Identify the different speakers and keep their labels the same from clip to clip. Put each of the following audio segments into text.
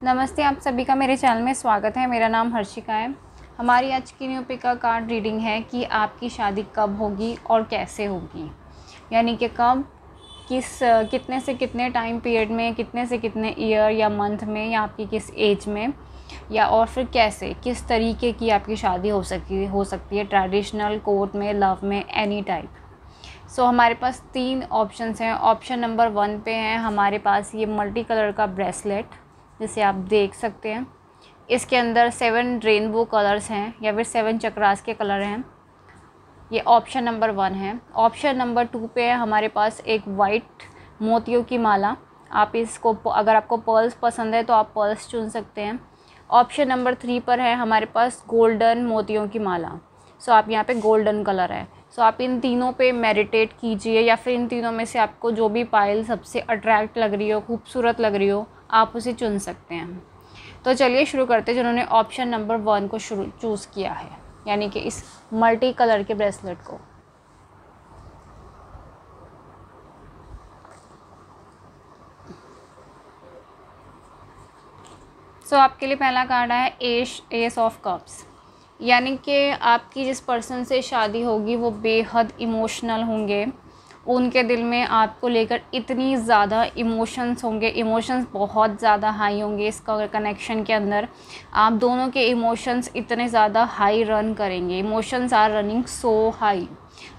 Speaker 1: नमस्ते, आप सभी का मेरे चैनल में स्वागत है। मेरा नाम हर्षिका है। हमारी आज की न्यू पिक का कार्ड रीडिंग है कि आपकी शादी कब होगी और कैसे होगी, यानी कि कब, कितने से कितने टाइम पीरियड में, कितने से कितने ईयर या मंथ में, या आपकी किस एज में, या और फिर कैसे, किस तरीके की आपकी शादी हो सकती है, ट्रेडिशनल, कोर्ट में, लव में, एनी टाइप। सो हमारे पास 3 ऑप्शंस हैं। ऑप्शन नंबर 1 पे है हमारे पास ये मल्टी कलर का ब्रेसलेट, जिसे आप देख सकते हैं। इसके अंदर 7 रेनबो कलर्स हैं या फिर 7 चक्रास के कलर हैं। ये ऑप्शन नंबर 1 है। ऑप्शन नंबर 2 पे है हमारे पास एक वाइट मोतियों की माला। आप इसको, अगर आपको पर्ल्स पसंद है तो आप पर्ल्स चुन सकते हैं। ऑप्शन नंबर 3 पर है हमारे पास गोल्डन मोतियों की माला। सो आप यहाँ पे गोल्डन कलर है। सो आप इन तीनों पे मेडिटेट कीजिए, या फिर इन तीनों में से आपको जो भी पायल सबसे अट्रैक्ट लग रही हो, खूबसूरत लग रही हो, आप उसे चुन सकते हैं। तो चलिए शुरू करते हैं जिन्होंने ऑप्शन नंबर 1 को चूज़ किया है, यानी कि इस मल्टी कलर के ब्रेसलेट को। सो आपके लिए पहला कार्ड है एस ऑफ कप्स, यानी कि आपकी जिस पर्सन से शादी होगी वो बेहद इमोशनल होंगे। उनके दिल में आपको लेकर इतनी ज़्यादा इमोशंस होंगे, इमोशंस बहुत ज़्यादा हाई होंगे। इस कनेक्शन के अंदर आप दोनों के इमोशंस इतने ज़्यादा हाई रन करेंगे। Emotions are running so high.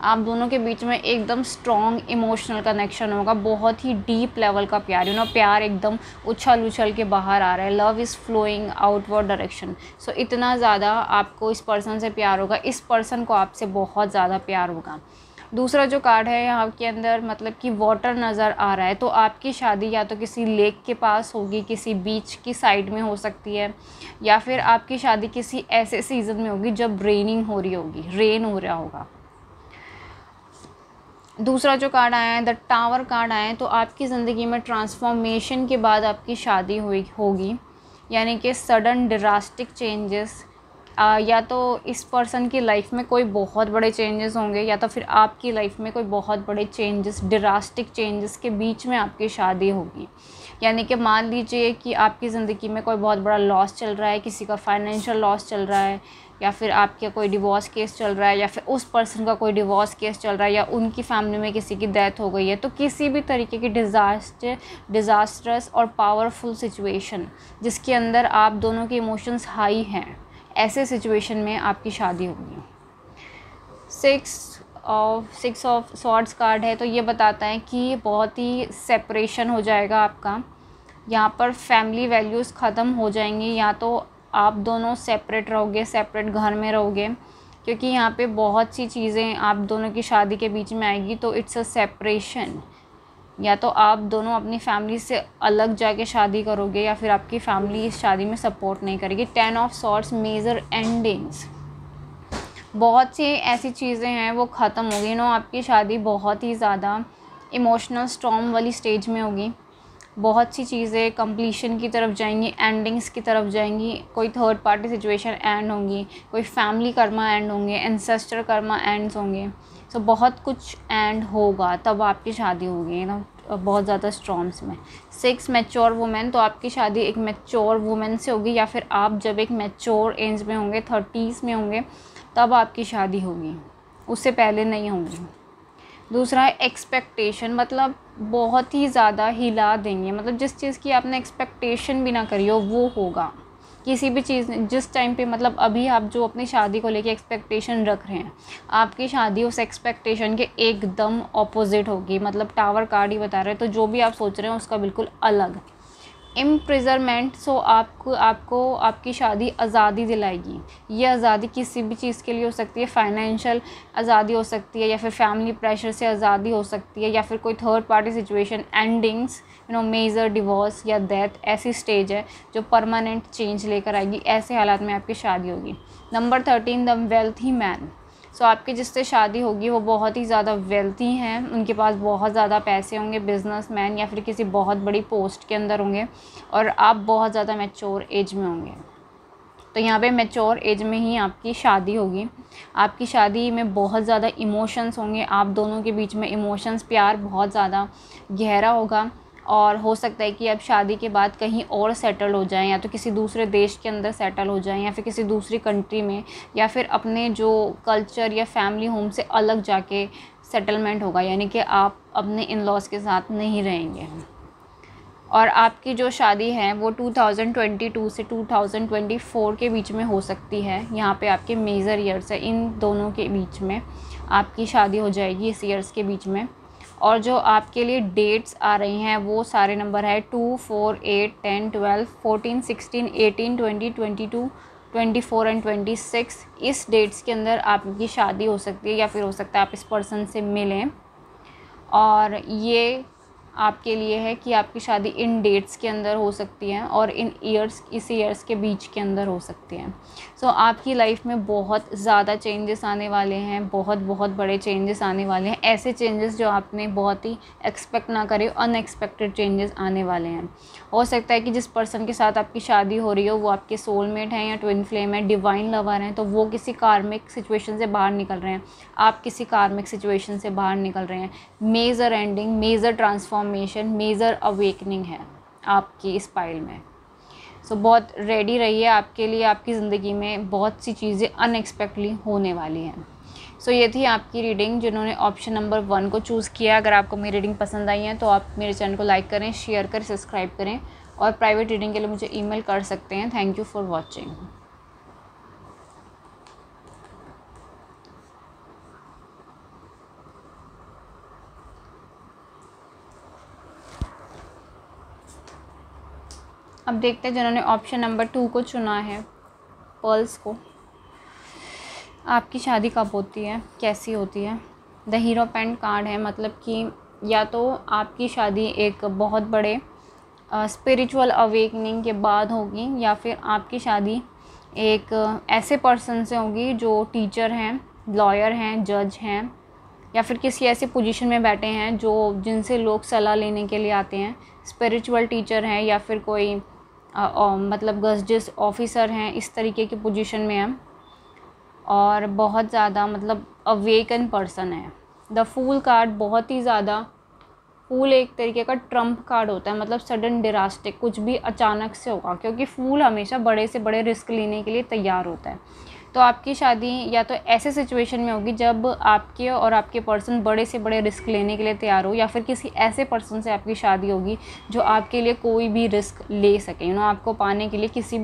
Speaker 1: आप दोनों के बीच में एकदम स्ट्रॉन्ग इमोशनल कनेक्शन होगा, बहुत ही डीप लेवल का प्यार। प्यार एकदम उछल उछल के बाहर आ रहा है। Love is flowing outward direction. So इतना ज़्यादा आपको इस पर्सन से प्यार होगा, इस पर्सन को आपसे बहुत ज़्यादा प्यार होगा। दूसरा जो कार्ड है यहाँ के अंदर, मतलब कि वाटर नज़र आ रहा है। तो आपकी शादी या तो किसी लेक के पास होगी, किसी बीच की साइड में हो सकती है, या फिर आपकी शादी किसी ऐसे सीज़न में होगी जब रेनिंग हो रही होगी, रेन हो रहा होगा। दूसरा जो कार्ड आया है, द टावर कार्ड आया है। तो आपकी ज़िंदगी में ट्रांसफॉर्मेशन के बाद आपकी शादी होगी, यानी कि सडन ड्रास्टिक चेंजेस। या तो इस पर्सन की लाइफ में कोई बहुत बड़े चेंजेस होंगे, या तो फिर आपकी लाइफ में कोई बहुत बड़े चेंजेस, ड्रास्टिक चेंजेस के बीच में आपकी शादी होगी। यानी कि मान लीजिए कि आपकी ज़िंदगी में कोई बहुत बड़ा लॉस चल रहा है, किसी का फाइनेंशियल लॉस चल रहा है, या फिर आपका कोई डिवोर्स केस चल रहा है, या फिर उस पर्सन का कोई डिवोर्स केस चल रहा है, या उनकी फैमिली में किसी की डेथ हो गई है। तो किसी भी तरीके की डिज़ास्टरस और पावरफुल सिचुएशन जिसके अंदर आप दोनों के इमोशंस हाई हैं, ऐसे सिचुएशन में आपकी शादी होगी। 6 ऑफ सॉर्ड्स कार्ड है। तो ये बताता है कि बहुत ही सेपरेशन हो जाएगा आपका। यहाँ पर फैमिली वैल्यूज़ ख़त्म हो जाएंगी, या तो आप दोनों सेपरेट रहोगे, सेपरेट घर में रहोगे, क्योंकि यहाँ पे बहुत सी चीज़ें आप दोनों की शादी के बीच में आएगी। तो इट्स अ सेपरेशन। या तो आप दोनों अपनी फैमिली से अलग जाके शादी करोगे, या फिर आपकी फैमिली इस शादी में सपोर्ट नहीं करेगी। 10 ऑफ सॉर्ड्स, मेजर एंडिंग्स। बहुत सी ऐसी चीज़ें हैं वो ख़त्म होगी। आपकी शादी बहुत ही ज़्यादा इमोशनल स्टॉर्म वाली स्टेज में होगी। बहुत सी चीज़ें कंप्लीशन की तरफ जाएंगी, एंडिंग्स की तरफ जाएंगी। कोई थर्ड पार्टी सिचुएशन एंड होंगी, कोई फैमिली कर्मा एंड होंगे, एंसेस्टर कर्मा एंड्स होंगे। सो बहुत कुछ एंड होगा, तब आपकी शादी होगी बहुत ज़्यादा स्ट्रॉम्स में। 6 मैच्योर वुमेन। तो आपकी शादी एक मैच्योर वुमेन से होगी, या फिर आप जब एक मैच्योर एज में होंगे, 30s में होंगे, तब आपकी शादी होगी, उससे पहले नहीं होंगी। दूसरा है एक्सपेक्टेशन, मतलब बहुत ही ज़्यादा हिला देंगे। मतलब जिस चीज़ की आपने एक्सपेक्टेशन भी ना करी हो वो होगा। किसी भी चीज़ जिस टाइम पे, मतलब अभी आप जो अपनी शादी को लेके एक्सपेक्टेशन रख रहे हैं, आपकी शादी उस एक्सपेक्टेशन के एकदम ऑपोजिट होगी। मतलब टावर कार्ड ही बता रहे हैं। तो जो भी आप सोच रहे हैं उसका बिल्कुल अलग। इम्प्रिजनमेंट। सो आपको आपकी शादी आज़ादी दिलाएगी। ये आज़ादी किसी भी चीज़ के लिए हो सकती है। फाइनेंशियल आज़ादी हो सकती है, या फिर फैमिली प्रेशर से आज़ादी हो सकती है, या फिर कोई third party situation, endings, major divorce या डेथ। ऐसी स्टेज है जो परमानेंट चेंज लेकर आएगी। ऐसे हालात में आपकी शादी होगी। Number 13, the wealthy man. So आपकी जिससे शादी होगी वो बहुत ही ज़्यादा वेल्थी हैं, उनके पास बहुत ज़्यादा पैसे होंगे, बिजनेसमैन या फिर किसी बहुत बड़ी पोस्ट के अंदर होंगे, और आप बहुत ज़्यादा मैच्योर एज में होंगे। तो यहाँ पे मैच्योर एज में ही आपकी शादी होगी। आपकी शादी में बहुत ज़्यादा इमोशंस होंगे, आप दोनों के बीच में इमोशंस, प्यार बहुत ज़्यादा गहरा होगा। और हो सकता है कि आप शादी के बाद कहीं और सेटल हो जाएं, या तो किसी दूसरे देश के अंदर सेटल हो जाएं, या फिर किसी दूसरी कंट्री में, या फिर अपने जो कल्चर या फैमिली होम से अलग जाके सेटलमेंट होगा, यानी कि आप अपने इन लॉज के साथ नहीं रहेंगे। और आपकी जो शादी है वो 2022 से 2024 के बीच में हो सकती है। यहाँ पे आपके मेजर ईयर्स है, इन दोनों के बीच में आपकी शादी हो जाएगी, इस ईयर्स के बीच में। और जो आपके लिए डेट्स आ रही हैं वो सारे नंबर है 2, 4, 8, 10, 12, 14, 16, 18, 20, 22, 24 एंड 26। इस डेट्स के अंदर आपकी शादी हो सकती है, या फिर हो सकता है आप इस पर्सन से मिलें। और ये आपके लिए है कि आपकी शादी इन डेट्स के अंदर हो सकती है और इन ईयर्स, इस ईयर्स के बीच के अंदर हो सकती हैं। सो आपकी लाइफ में बहुत ज़्यादा चेंजेस आने वाले हैं, बहुत बहुत बड़े चेंजेस आने वाले हैं, ऐसे चेंजेस जो आपने बहुत ही एक्सपेक्ट ना करे, अनएक्सपेक्टेड चेंजेस आने वाले हैं। हो सकता है कि जिस पर्सन के साथ आपकी शादी हो रही हो वो आपके सोलमेट हैं या ट्विन फ्लेम है, डिवाइन लवर हैं, तो वो किसी कार्मिक सिचुएशन से बाहर निकल रहे हैं, आप किसी कार्मिक सिचुएशन से बाहर निकल रहे हैं। Major ending, major transformation, major awakening है आपकी इस पाइल में। सो बहुत रेडी रहिए, आपके लिए आपकी ज़िंदगी में बहुत सी चीज़ें अनएक्सपेक्टली होने वाली हैं। सो ये थी आपकी रीडिंग जिन्होंने ऑप्शन नंबर 1 को चूज़ किया। अगर आपको मेरी रीडिंग पसंद आई है तो आप मेरे चैनल को लाइक करें, शेयर करें, सब्सक्राइब करें, और प्राइवेट रीडिंग के लिए मुझे ईमेल कर सकते हैं। Thank you for watching. अब देखते हैं जिन्होंने ऑप्शन नंबर 2 को चुना है, पर्ल्स को, आपकी शादी कब होती है, कैसी होती है। द हीरो पेंट कार्ड है, मतलब कि या तो आपकी शादी एक बहुत बड़े स्पिरिचुअल अवेकनिंग के बाद होगी, या फिर आपकी शादी एक ऐसे पर्सन से होगी जो टीचर हैं, लॉयर हैं, जज हैं, या फिर किसी ऐसी पोजीशन में बैठे हैं जो जिनसे लोग सलाह लेने के लिए आते हैं। स्पिरिचुअल टीचर हैं, या फिर कोई मतलब गजटिस ऑफिसर हैं, इस तरीके की पोजीशन में हैं, और बहुत ज़्यादा मतलब अवेकन पर्सन है। द फूल कार्ड बहुत ही ज़्यादा, फूल एक तरीके का ट्रम्प कार्ड होता है, मतलब सडन ड्रास्टिक, कुछ भी अचानक से होगा, क्योंकि फूल हमेशा बड़े से बड़े रिस्क लेने के लिए तैयार होता है। तो आपकी शादी या तो ऐसे सिचुएशन में होगी जब आपके और आपके पर्सन बड़े से बड़े रिस्क लेने के लिए तैयार हो, या फिर किसी ऐसे पर्सन से आपकी शादी होगी जो आपके लिए कोई भी रिस्क ले सके, आपको पाने के लिए किसी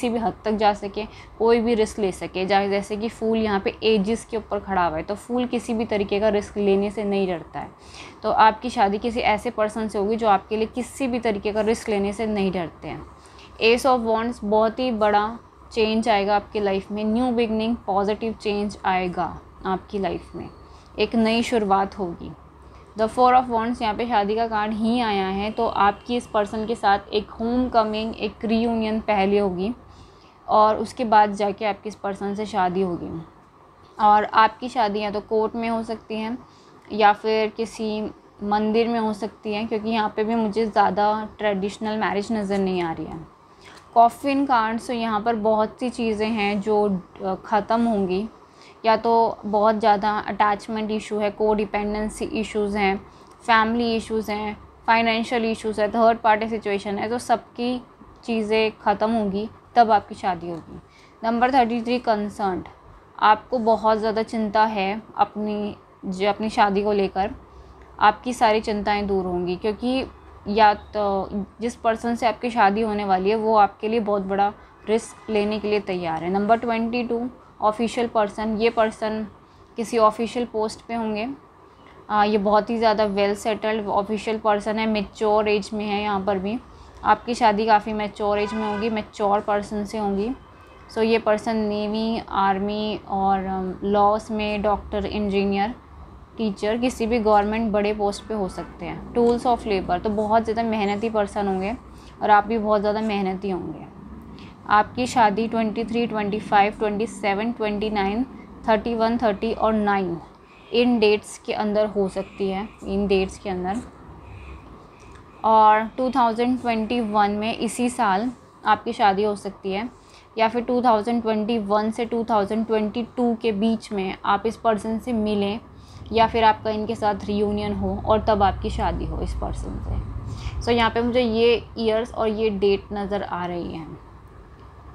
Speaker 1: भी हद तक जा सके, कोई भी रिस्क ले सके। जैसे कि फूल यहाँ पे एजिस के ऊपर खड़ा हुआ है, तो फूल किसी भी तरीके का रिस्क लेने से नहीं डरता है। तो आपकी शादी किसी ऐसे पर्सन से होगी जो आपके लिए किसी भी तरीके का रिस्क लेने से नहीं डरते हैं। एस ऑफ वॉन्ड्स, बहुत ही बड़ा चेंज आएगा आपकी लाइफ में, न्यू बिगनिंग, पॉजिटिव चेंज आएगा आपकी लाइफ में, एक नई शुरुआत होगी। द 4 ऑफ वॉन्ड्स, यहाँ पे शादी का कार्ड ही आया है, तो आपकी इस पर्सन के साथ एक होम कमिंग, एक रीयूनियन पहले होगी, और उसके बाद जाके आपकी इस पर्सन से शादी होगी। और आपकी शादी या तो कोर्ट में हो सकती हैं या फिर किसी मंदिर में हो सकती हैं, क्योंकि यहाँ पे भी मुझे ज़्यादा ट्रेडिशनल मैरिज नज़र नहीं आ रही है। कॉफिन कार्ड्स, यहाँ पर बहुत सी चीज़ें हैं जो ख़त्म होंगी, या तो बहुत ज़्यादा अटैचमेंट इशू है, को डिपेंडेंसी इश्यूज़ हैं, फैमिली इश्यूज़ हैं, फाइनेंशियल इश्यूज़ है, थर्ड पार्टी सिचुएशन है, तो सबकी चीज़ें ख़त्म होंगी, तब आपकी शादी होगी। नंबर 33 कंसर्न्ड, आपको बहुत ज़्यादा चिंता है अपनी शादी को लेकर, आपकी सारी चिंताएं दूर होंगी, क्योंकि या तो जिस पर्सन से आपकी शादी होने वाली है वो आपके लिए बहुत बड़ा रिस्क लेने के लिए तैयार है। नंबर 22 ऑफिशियल पर्सन, ये पर्सन किसी ऑफिशियल पोस्ट पे होंगे, ये बहुत ही ज़्यादा वेल सेटल्ड ऑफिशियल पर्सन है, मैच्योर एज में है। यहाँ पर भी आपकी शादी काफ़ी मैच्योर एज में होगी, मैच्योर पर्सन से होंगी। सो ये पर्सन नेवी, आर्मी और लॉस में, डॉक्टर, इंजीनियर, टीचर, किसी भी गवर्नमेंट बड़े पोस्ट पे हो सकते हैं। टूल्स ऑफ लेबर, तो बहुत ज़्यादा मेहनती पर्सन होंगे और आप भी बहुत ज़्यादा मेहनती होंगे। आपकी शादी 23, 25, 27, 29, 31, 30 और 9 इन डेट्स के अंदर हो सकती है, इन डेट्स के अंदर। और 2021 में इसी साल आपकी शादी हो सकती है, या फिर 2021 से 2022 के बीच में आप इस पर्सन से मिलें, या फिर आपका इनके साथ रियूनियन हो और तब आपकी शादी हो इस पर्सन से। सो यहाँ पे मुझे ये ईयर्स और ये डेट नज़र आ रही है।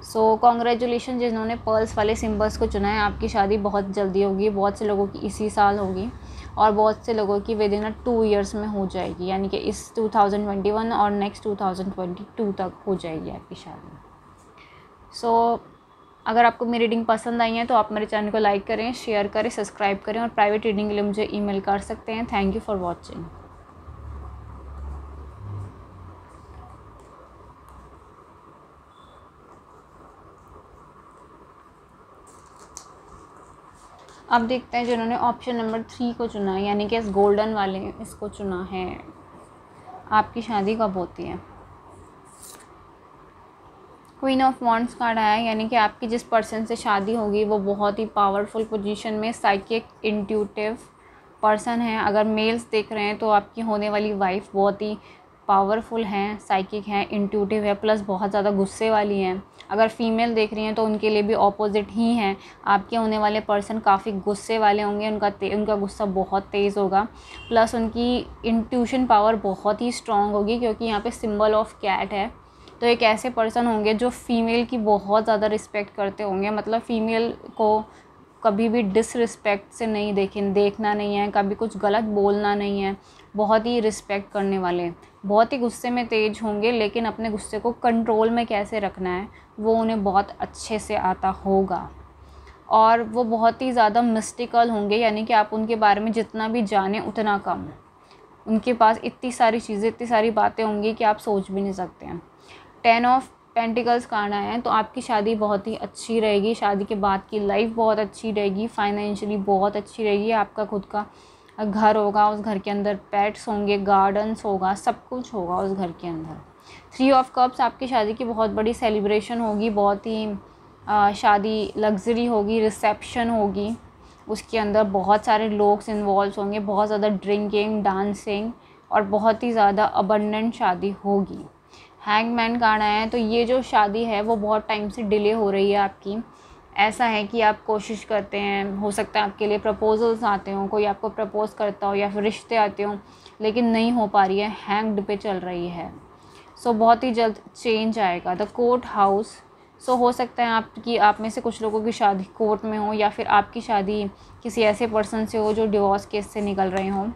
Speaker 1: सो कॉन्ग्रेचुलेशन जिन्होंने पर्ल्स वाले सिंबल्स को चुना है, आपकी शादी बहुत जल्दी होगी। बहुत से लोगों की इसी साल होगी और बहुत से लोगों की विद इन 2 ईयर्स में हो जाएगी, यानी कि इस 2021 और नेक्स्ट 2022 तक हो जाएगी आपकी शादी। सो अगर आपको मेरी रीडिंग पसंद आई है तो आप मेरे चैनल को लाइक करें, शेयर करें, सब्सक्राइब करें और प्राइवेट रीडिंग के लिए मुझे ईमेल कर सकते हैं। Thank you for watching. अब देखते हैं जिन्होंने ऑप्शन नंबर 3 को चुना है, यानी कि इस गोल्डन वाले इसको चुना है, आपकी शादी कब होती है। क्वीन ऑफ वॉन्ड्स कार्ड आया है, यानी कि आपकी जिस पर्सन से शादी होगी वो बहुत ही पावरफुल पोजीशन में साइकिक इंट्यूटिव पर्सन है। अगर मेल्स देख रहे हैं तो आपकी होने वाली वाइफ बहुत ही पावरफुल हैं, साइकिक हैं, इंट्यूटिव है, प्लस बहुत ज़्यादा गुस्से वाली हैं। अगर फीमेल देख रही हैं तो उनके लिए भी ऑपोजिट ही हैं। आपके होने वाले पर्सन काफ़ी गुस्से वाले होंगे, उनका गुस्सा बहुत तेज़ होगा, प्लस उनकी इंट्यूशन पावर बहुत ही स्ट्रॉन्ग होगी, क्योंकि यहाँ पे सिंबल ऑफ कैट है। तो एक ऐसे पर्सन होंगे जो फीमेल की बहुत ज़्यादा रिस्पेक्ट करते होंगे, मतलब फ़ीमेल को कभी भी डिसरिस्पेक्ट से नहीं देखना नहीं है, कभी कुछ गलत बोलना नहीं है, बहुत ही रिस्पेक्ट करने वाले, बहुत ही गुस्से में तेज़ होंगे, लेकिन अपने गुस्से को कंट्रोल में कैसे रखना है वो उन्हें बहुत अच्छे से आता होगा। और वो बहुत ही ज़्यादा मिस्टिकल होंगे, यानी कि आप उनके बारे में जितना भी जाने उतना कम। उनके पास इतनी सारी चीज़ें, इतनी सारी बातें होंगी कि आप सोच भी नहीं सकते हैं। 10 ऑफ पेंटिकल्स कार्ड आए हैं, तो आपकी शादी बहुत ही अच्छी रहेगी। शादी के बाद की लाइफ बहुत अच्छी रहेगी, फाइनेंशियली बहुत अच्छी रहेगी। आपका खुद का घर होगा, उस घर के अंदर पेट्स होंगे, गार्डन्स होगा, सब कुछ होगा उस घर के अंदर। 3 ऑफ कप्स, आपकी शादी की बहुत बड़ी सेलिब्रेशन होगी, बहुत ही शादी लग्जरी होगी, रिसेप्शन होगी, उसके अंदर बहुत सारे लोग इन्वॉल्व होंगे, बहुत ज़्यादा ड्रिंकिंग, डांसिंग और बहुत ही ज़्यादा अबंडेंट शादी होगी। हैंगमैन कार्ड आया है, तो ये जो शादी है वो बहुत टाइम से डिले हो रही है आपकी। ऐसा है कि आप कोशिश करते हैं, हो सकता है आपके लिए प्रपोजल्स आते हों, कोई आपको प्रपोज़ करता हो या फिर रिश्ते आते हों, लेकिन नहीं हो पा रही है, हैंग्ड पे चल रही है। सो बहुत ही जल्द चेंज आएगा। द कोर्ट हाउस, सो हो सकता है आप में से कुछ लोगों की शादी कोर्ट में हो, या फिर आपकी शादी किसी ऐसे पर्सन से हो जो डिवोर्स केस से निकल रहे हों।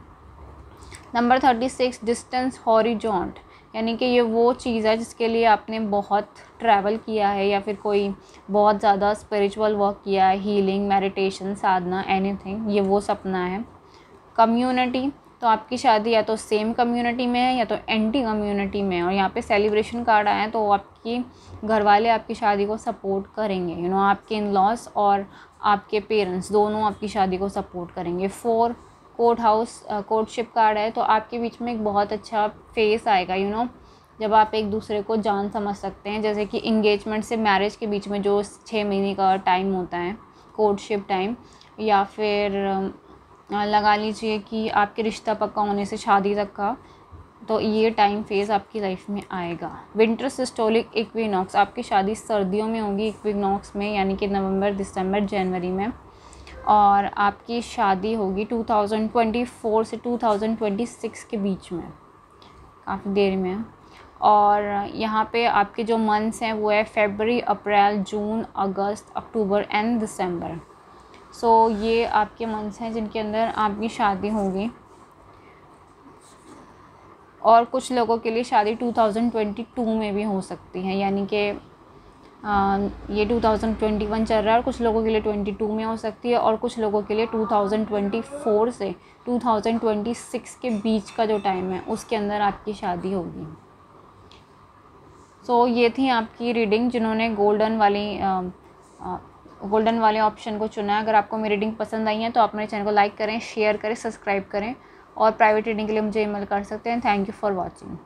Speaker 1: नंबर 36 डिस्टेंस हॉरिजॉन्ट, यानी कि ये वो चीज़ है जिसके लिए आपने बहुत ट्रैवल किया है, या फिर कोई बहुत ज़्यादा स्पिरिचुअल वर्क किया है, हीलिंग, मेडिटेशन, साधना, एनीथिंग, ये वो सपना है। कम्युनिटी, तो आपकी शादी या तो सेम कम्युनिटी में है या तो एंटी कम्युनिटी में है। और यहाँ पे सेलिब्रेशन कार्ड आए हैं, तो आपकी घर वाले आपकी शादी को सपोर्ट करेंगे। आपके इन लॉज और आपके पेरेंट्स दोनों आपकी शादी को सपोर्ट करेंगे। 4 कोर्ट हाउस, कोर्टशिप कार्ड है, तो आपके बीच में एक बहुत अच्छा फेस आएगा, जब आप एक दूसरे को जान समझ सकते हैं। जैसे कि इंगेजमेंट से मैरिज के बीच में जो 6 महीने का टाइम होता है, कोर्टशिप टाइम, या फिर लगा लीजिए कि आपके रिश्ता पक्का होने से शादी तक का, तो ये टाइम फेज़ आपकी लाइफ में आएगा। विंटर सिस्टोलिक इक्विनॉक्स, आपकी शादी सर्दियों में होगी, इक्विनॉक्स में, यानी कि नवंबर, दिसंबर, जनवरी में। और आपकी शादी होगी 2024 से 2026 के बीच में, काफ़ी देर में। और यहाँ पे आपके जो मंथ्स हैं वो है फरवरी, अप्रैल, जून, अगस्त, अक्टूबर एंड दिसंबर। सो ये आपके मंथ्स हैं जिनके अंदर आपकी शादी होगी। और कुछ लोगों के लिए शादी 2022 में भी हो सकती है, यानी कि ये 2021 चल रहा है और कुछ लोगों के लिए 22 में हो सकती है, और कुछ लोगों के लिए 2024 से 2026 के बीच का जो टाइम है उसके अंदर आपकी शादी होगी। सो ये थी आपकी रीडिंग जिन्होंने गोल्डन वाले ऑप्शन को चुना है। अगर आपको मेरी रीडिंग पसंद आई है तो आप मेरे चैनल को लाइक करें, शेयर करें, सब्सक्राइब करें और प्राइवेट रीडिंग के लिए मुझे ईमेल कर सकते हैं। Thank you for watching.